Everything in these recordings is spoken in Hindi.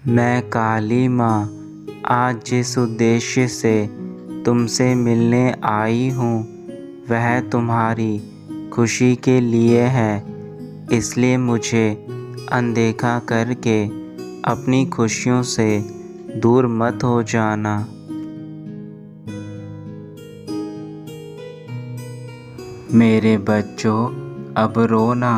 मैं काली माँ आज जिस उद्देश्य से तुमसे मिलने आई हूँ वह तुम्हारी खुशी के लिए है, इसलिए मुझे अनदेखा करके अपनी खुशियों से दूर मत हो जाना। मेरे बच्चों, अब रोना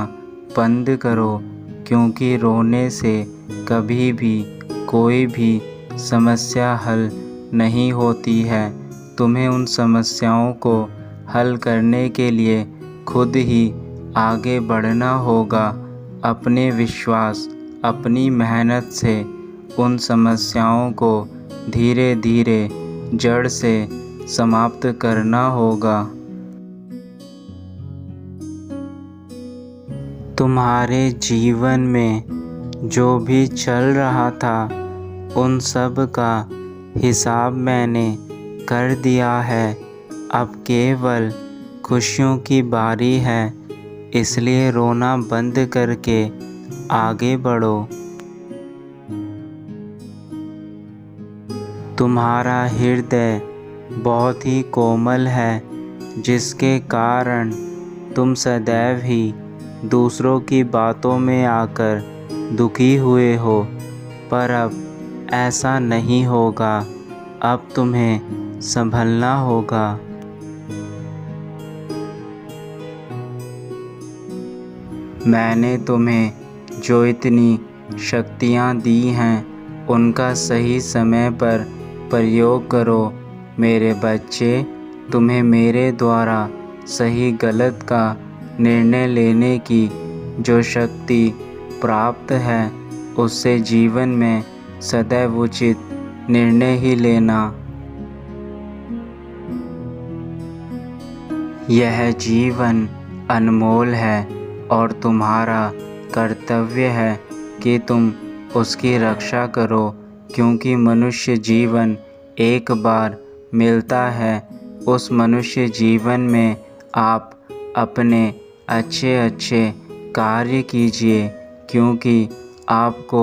बंद करो, क्योंकि रोने से कभी भी कोई भी समस्या हल नहीं होती है। तुम्हें उन समस्याओं को हल करने के लिए खुद ही आगे बढ़ना होगा। अपने विश्वास, अपनी मेहनत से उन समस्याओं को धीरे धीरे जड़ से समाप्त करना होगा। तुम्हारे जीवन में जो भी चल रहा था उन सब का हिसाब मैंने कर दिया है। अब केवल खुशियों की बारी है, इसलिए रोना बंद करके आगे बढ़ो। तुम्हारा हृदय बहुत ही कोमल है, जिसके कारण तुम सदैव ही दूसरों की बातों में आकर दुखी हुए हो, पर अब ऐसा नहीं होगा। अब तुम्हें संभलना होगा। मैंने तुम्हें जो इतनी शक्तियाँ दी हैं उनका सही समय पर प्रयोग करो। मेरे बच्चे, तुम्हें मेरे द्वारा सही गलत का निर्णय लेने की जो शक्ति प्राप्त है, उससे जीवन में सदैव उचित निर्णय ही लेना। यह जीवन अनमोल है और तुम्हारा कर्तव्य है कि तुम उसकी रक्षा करो, क्योंकि मनुष्य जीवन एक बार मिलता है। उस मनुष्य जीवन में आप अपने अच्छे अच्छे कार्य कीजिए, क्योंकि आपको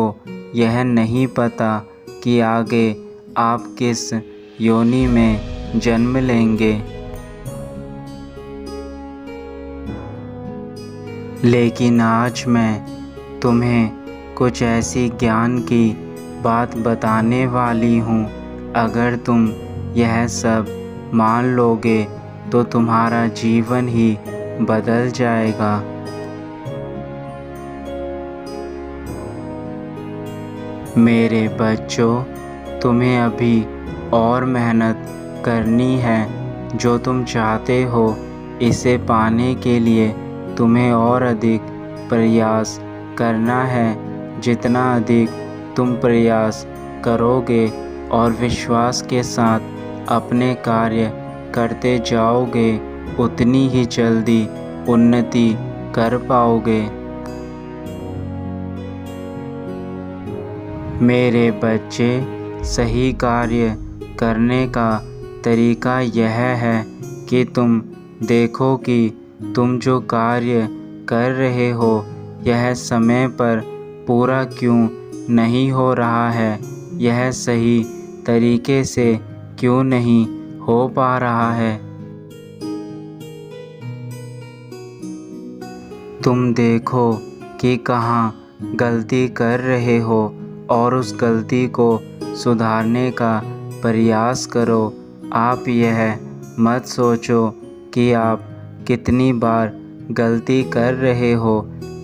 यह नहीं पता कि आगे आप किस योनि में जन्म लेंगे। लेकिन आज मैं तुम्हें कुछ ऐसी ज्ञान की बात बताने वाली हूँ। अगर तुम यह सब मान लोगे तो तुम्हारा जीवन ही बदल जाएगा। मेरे बच्चों, तुम्हें अभी और मेहनत करनी है। जो तुम चाहते हो, इसे पाने के लिए तुम्हें और अधिक प्रयास करना है। जितना अधिक तुम प्रयास करोगे और विश्वास के साथ अपने कार्य करते जाओगे, उतनी ही जल्दी उन्नति कर पाओगे। मेरे बच्चे, सही कार्य करने का तरीका यह है कि तुम देखो कि तुम जो कार्य कर रहे हो यह समय पर पूरा क्यों नहीं हो रहा है, यह सही तरीके से क्यों नहीं हो पा रहा है। तुम देखो कि कहाँ गलती कर रहे हो और उस गलती को सुधारने का प्रयास करो। आप यह मत सोचो कि आप कितनी बार गलती कर रहे हो,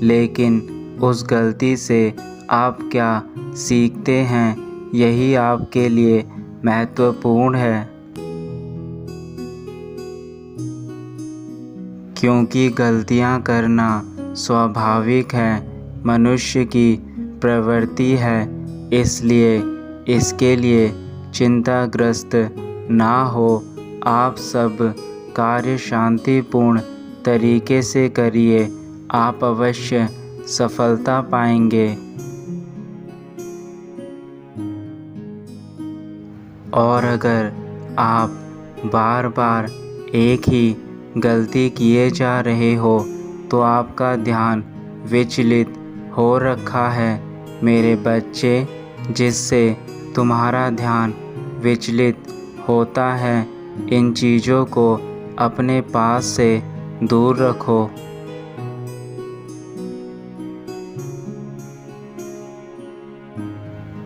लेकिन उस गलती से आप क्या सीखते हैं, यही आपके लिए महत्वपूर्ण है। क्योंकि गलतियां करना स्वाभाविक है, मनुष्य की प्रवृत्ति है, इसलिए इसके लिए चिंताग्रस्त ना हो। आप सब कार्य शांतिपूर्ण तरीके से करिए, आप अवश्य सफलता पाएंगे। और अगर आप बार बार एक ही गलती किए जा रहे हो तो आपका ध्यान विचलित हो रखा है। मेरे बच्चे, जिससे तुम्हारा ध्यान विचलित होता है, इन चीज़ों को अपने पास से दूर रखो।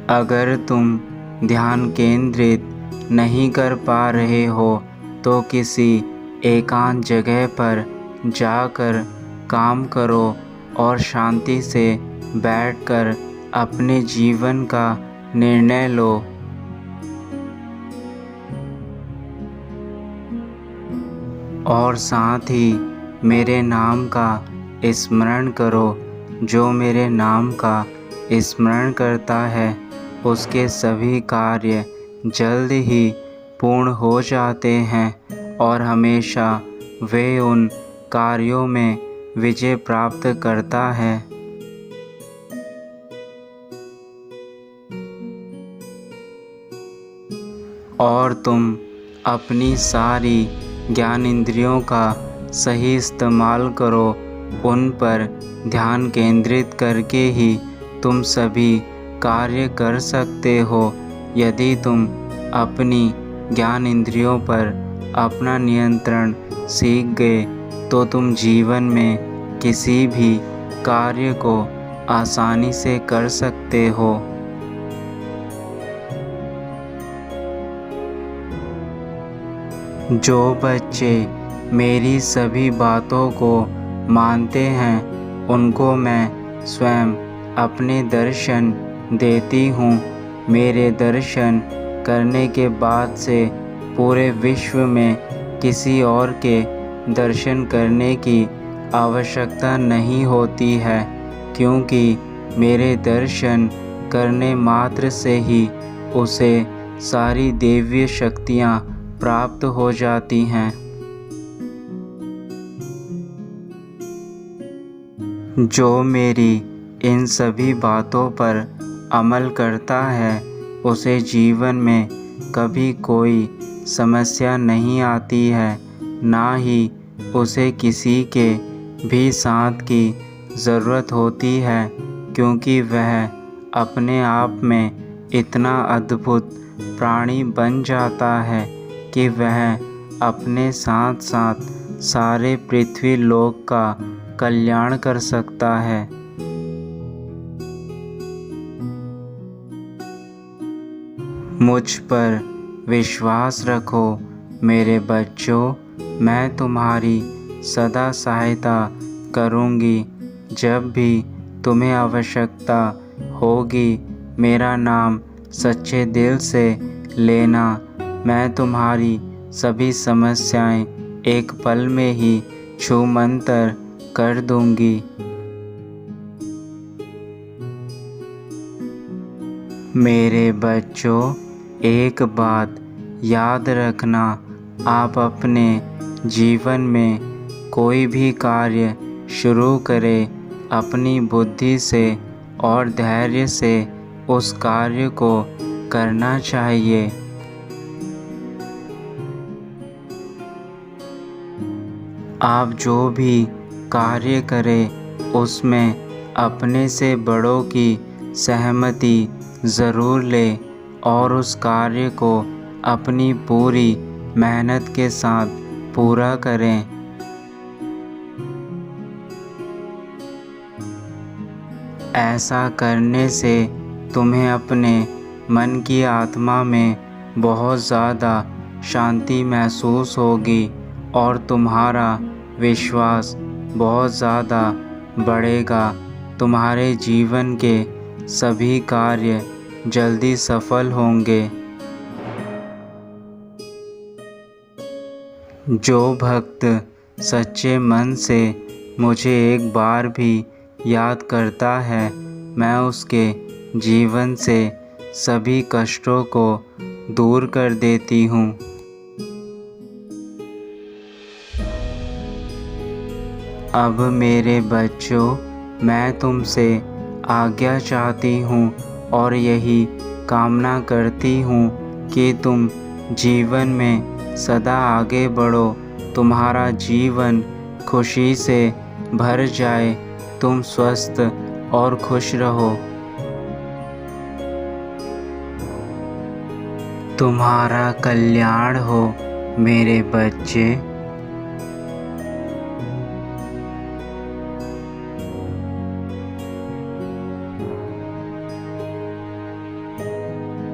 अगर तुम ध्यान केंद्रित नहीं कर पा रहे हो तो किसी एकांत जगह पर जाकर काम करो और शांति से बैठकर अपने जीवन का निर्णय लो। और साथ ही मेरे नाम का स्मरण करो। जो मेरे नाम का स्मरण करता है उसके सभी कार्य जल्द ही पूर्ण हो जाते हैं और हमेशा वे उन कार्यों में विजय प्राप्त करता है। और तुम अपनी सारी ज्ञान इंद्रियों का सही इस्तेमाल करो। उन पर ध्यान केंद्रित करके ही तुम सभी कार्य कर सकते हो। यदि तुम अपनी ज्ञान इंद्रियों पर अपना नियंत्रण सीख गए तो तुम जीवन में किसी भी कार्य को आसानी से कर सकते हो। जो बच्चे मेरी सभी बातों को मानते हैं उनको मैं स्वयं अपने दर्शन देती हूँ। मेरे दर्शन करने के बाद से पूरे विश्व में किसी और के दर्शन करने की आवश्यकता नहीं होती है, क्योंकि मेरे दर्शन करने मात्र से ही उसे सारी दैवीय शक्तियाँ प्राप्त हो जाती हैं। जो मेरी इन सभी बातों पर अमल करता है उसे जीवन में कभी कोई समस्या नहीं आती है, ना ही उसे किसी के भी साथ की ज़रूरत होती है, क्योंकि वह अपने आप में इतना अद्भुत प्राणी बन जाता है कि वह अपने साथ साथ सारे पृथ्वी लोक का कल्याण कर सकता है। मुझ पर विश्वास रखो मेरे बच्चों, मैं तुम्हारी सदा सहायता करूँगी। जब भी तुम्हें आवश्यकता होगी मेरा नाम सच्चे दिल से लेना। मैं तुम्हारी सभी समस्याएं एक पल में ही छूमंतर कर दूंगी। मेरे बच्चों, एक बात याद रखना, आप अपने जीवन में कोई भी कार्य शुरू करें, अपनी बुद्धि से और धैर्य से उस कार्य को करना चाहिए। आप जो भी कार्य करें उसमें अपने से बड़ों की सहमति ज़रूर लें और उस कार्य को अपनी पूरी मेहनत के साथ पूरा करें। ऐसा करने से तुम्हें अपने मन की आत्मा में बहुत ज़्यादा शांति महसूस होगी और तुम्हारा विश्वास बहुत ज़्यादा बढ़ेगा। तुम्हारे जीवन के सभी कार्य जल्दी सफल होंगे। जो भक्त सच्चे मन से मुझे एक बार भी याद करता है, मैं उसके जीवन से सभी कष्टों को दूर कर देती हूँ। अब मेरे बच्चों, मैं तुमसे आज्ञा चाहती हूँ और यही कामना करती हूँ कि तुम जीवन में सदा आगे बढ़ो, तुम्हारा जीवन खुशी से भर जाए, तुम स्वस्थ और खुश रहो। तुम्हारा कल्याण हो मेरे बच्चे।